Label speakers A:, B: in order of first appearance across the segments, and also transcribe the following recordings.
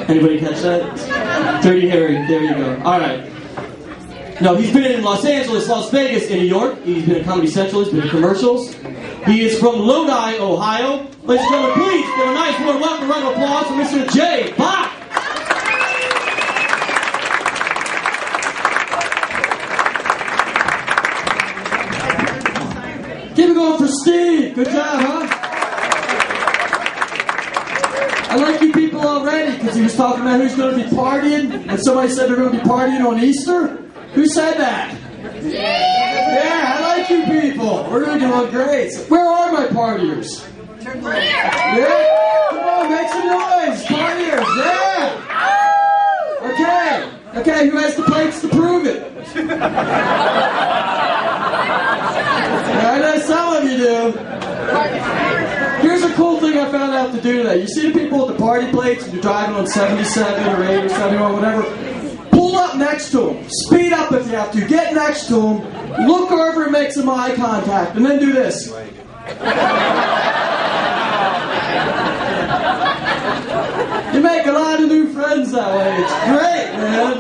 A: Anybody catch that? Dirty Harry, there you go. Alright. No, he's been in Los Angeles, Las Vegas, and New York. He's been in Comedy Central, he's been in commercials. He is from Lodi, Ohio. Ladies and gentlemen, please give a nice warm welcome, round of applause for Mr. Jay Bach. Keep it going for Steve. Good job, huh? I like you people already because he was talking about who's going to be partying, and somebody said they're going to be partying on Easter. Who said that? Yeah, I like you people. We're going to do great. Where are my partiers? Yeah? Come on, make some noise. Partiers, yeah. Okay, who has the plates to prove it? I know some of you do. Here's a cool thing I found out to do today. You see the people with the party plates, and you're driving on 77 or 8 or 71, whatever. Pull up next to them. Speed up if you have to. Get next to them. Look over and make some eye contact. And then do this. You make a lot of new friends that way. It's great, man.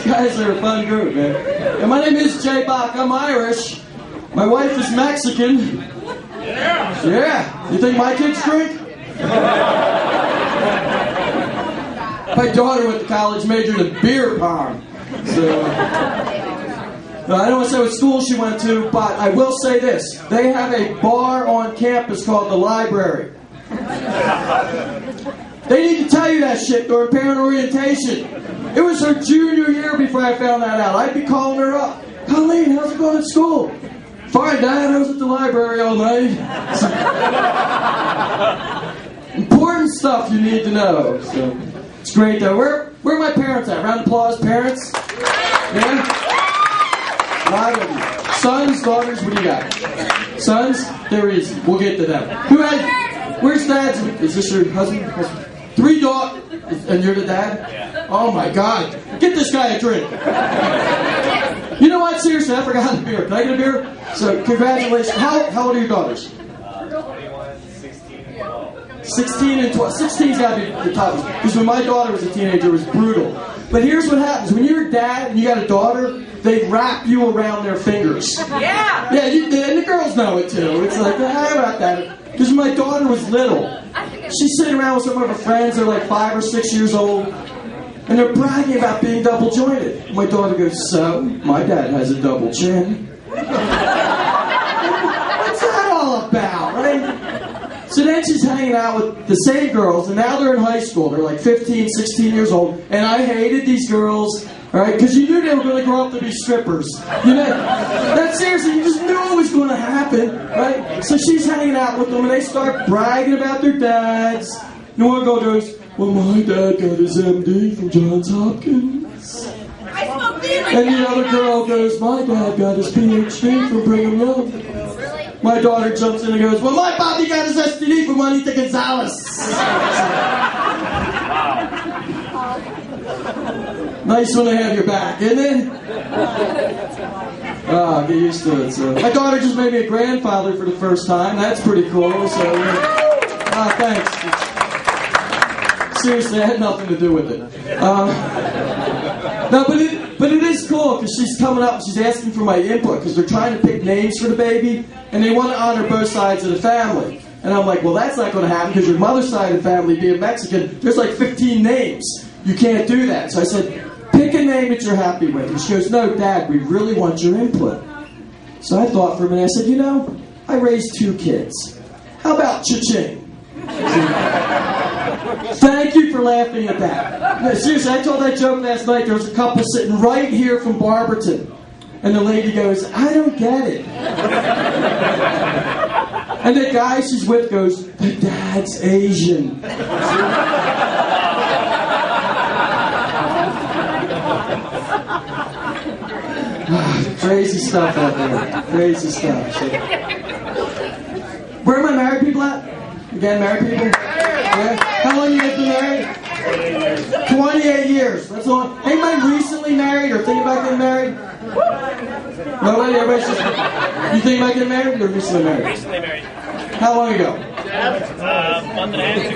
A: You guys are a fun group, man. And my name is Jay Bach. I'm Irish. My wife is Mexican. Yeah. You think my kids drink? My daughter went to college, majored in beer pong. So, I don't want to say what school she went to, but I will say this. They have a bar on campus called the Library. They need to tell you that shit during parent orientation. It was her junior year before I found that out. I'd be calling her up. Colleen, how's it going at school? Fine, Dad. I was at the library all night. Important stuff you need to know. So, it's great though. Where are my parents at? Round of applause, parents. Yeah? A lot of you. Sons, daughters, what do you got? Sons? They're easy. We'll get to them. Where's Dad's? Is this your husband? 3 daughters, and you're the dad? Yeah. Oh my God. Get this guy a drink. You know what? Seriously, I forgot the beer. Can I get a beer? So, congratulations. How old are your daughters?
B: 21, 16, and 12.
A: 16 and 12. 16's got to be the toughest. Because when my daughter was a teenager, it was brutal. But here's what happens. When you're a dad and you got a daughter, they wrap you around their fingers.
C: Yeah!
A: Yeah, and the girls know it too. It's like, how about that? Because when my daughter was little, she's sitting around with some of her friends. They're like 5 or 6 years old. And they're bragging about being double jointed. My daughter goes, so, my dad has a double chin. What's that all about, right? So then she's hanging out with the same girls, and now they're in high school. They're like 15, 16 years old. And I hated these girls, all right, because you knew they were going to grow up to be strippers. You know, that's seriously, you just knew it was going to happen, right? So she's hanging out with them, and they start bragging about their dads. And one girl goes, well, my dad got his MD from Johns Hopkins. And the other girl goes, my dad got his PhD from Brigham Young. My daughter jumps in and goes, well, my Bobby got his STD from Juanita Gonzalez. Nice when they have your back, isn't it? Get used to it. So, my daughter just made me a grandfather for the first time. That's pretty cool. So, thanks. Seriously, I had nothing to do with it. No, but it is cool because she's coming up and she's asking for my input because they're trying to pick names for the baby and they want to honor both sides of the family. And I'm like, well, that's not going to happen because your mother's side of the family, being Mexican, there's like 15 names. You can't do that. So I said, pick a name that you're happy with. And she goes, no, Dad, we really want your input. So I thought for a minute. I said, you know, I raised 2 kids. How about cha-ching? Thank you for laughing at that. No, seriously, I told that joke last night. There was a couple sitting right here from Barberton. And the lady goes, I don't get it. And the guy she's with goes, the dad's Asian. Crazy stuff out there. Crazy stuff. So. Where are my married people at? Again, married people? Yeah. How long you guys been married? 28 years. That's long. Anybody recently married or thinking about getting married? Nobody? Everybody's just... You think about getting married or recently married?
B: Recently married.
A: How long ago?
B: month and a half, 2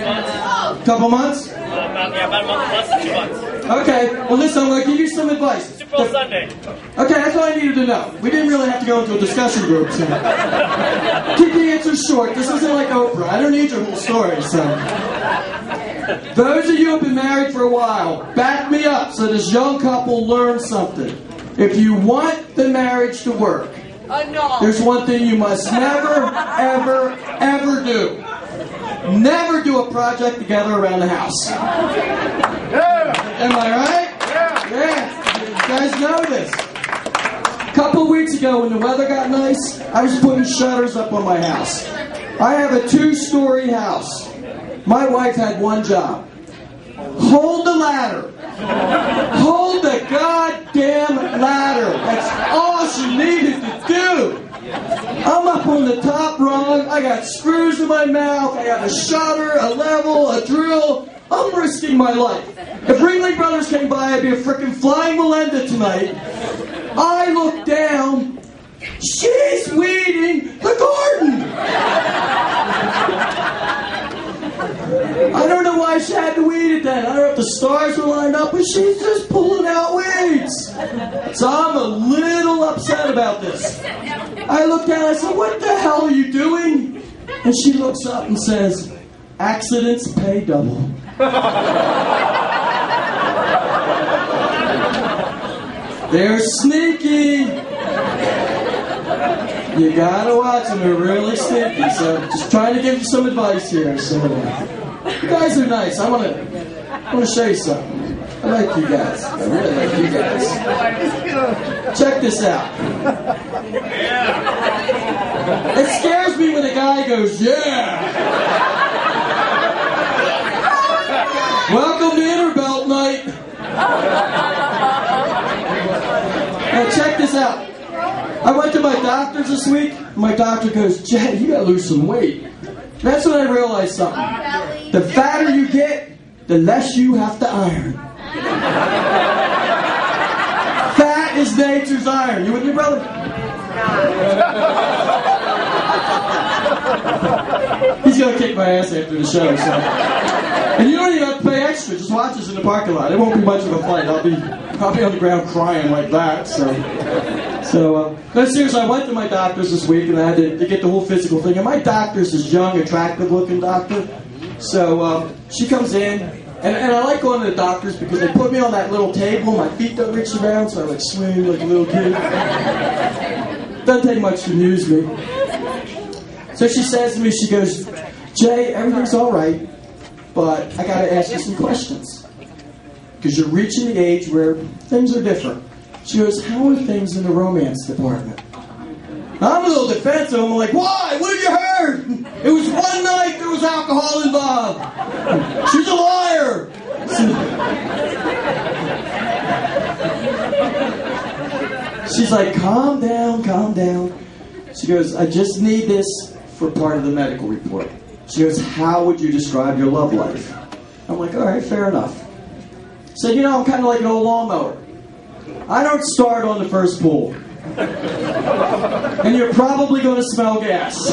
B: months.
A: Couple months?
B: About a month, less than 2 months.
A: Okay, well listen, I'm going to give you some advice.
B: Super Bowl Sunday.
A: Okay, that's all I needed to know. We didn't really have to go into a discussion group. So. Keep the answers short. This isn't like Oprah. I don't need your whole story, so. Those of you who have been married for a while, back me up so this young couple learns something. If you want the marriage to work, there's one thing you must never, ever, ever do. Never do a project together around the house. Am I right? Yeah. You guys know this. A couple of weeks ago when the weather got nice, I was putting shutters up on my house. I have a 2-story house. My wife had one job. Hold the ladder. Hold the goddamn ladder. That's all she needed to do. I'm up on the top rung. I got screws in my mouth. I got a shutter, a level, a drill. I'm risking my life. If Ringling Brothers came by, I'd be a frickin' flying Melinda tonight. I look down. She's weeding the garden. I don't know why she had to weed it then. I don't know if the stars were lined up, but she's just pulling out weeds. So I'm a little upset about this. I looked down, I said, what the hell are you doing? And she looks up and says, accidents pay double. They're sneaky. You gotta watch them, they're really sneaky. So just trying to give you some advice here. So you guys are nice. I wanna show you something. I like you guys. I really like you guys. Check this out. It scares me when a guy goes, yeah. Welcome to Interbelt night. Now check this out. I went to my doctor's this week. My doctor goes, Jay, you gotta lose some weight. That's when I realized something. The fatter you get, the less you have to iron. Fat is nature's iron. You with me, brother? He's gonna kick my ass after the show, so. And you don't even have to pay extra. Just watch us in the parking lot. It won't be much of a fight. I'll be on the ground crying like that. But seriously, I went to my doctor's this week and I had to get the whole physical thing. And my doctor's this young, attractive-looking doctor. So she comes in, and I like going to the doctors because they put me on that little table. My feet don't reach around, so I like swing like a little kid. Doesn't take much to amuse me. So she says to me, she goes, Jay, everything's all right, but I got to ask you some questions. Because you're reaching the age where things are different. She goes, how are things in the romance department? I'm a little defensive. I'm like, why? What have you heard? It was one night there was alcohol involved. She's a liar. She's like, calm down, calm down. She goes, I just need this for part of the medical report. She goes, how would you describe your love life? I'm like, all right, fair enough. So, I'm kind of like an old lawnmower. I don't start on the first pull. And you're probably going to smell gas.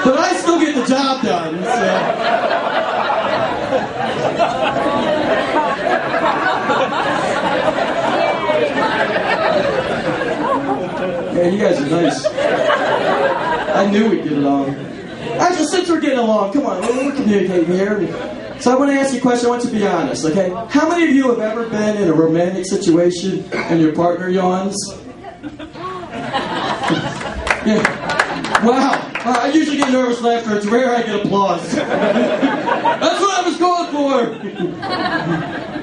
A: But I still get the job done. So. Man, you guys are nice. I knew we'd get along. Actually, since we're getting along, come on, we're communicating here. So I want to ask you a question. I want you to be honest, okay? How many of you have ever been in a romantic situation and your partner yawns? Yeah. Wow. I usually get nervous laughter. It's rare I get applause. That's what I was going for.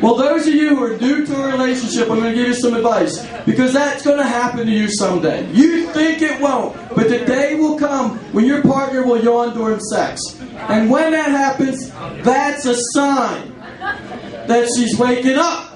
A: Well, those of you who are new to a relationship, I'm going to give you some advice. Because that's going to happen to you someday. You think it won't. But the day will come when your partner will yawn during sex. And when that happens, that's a sign that she's waking up.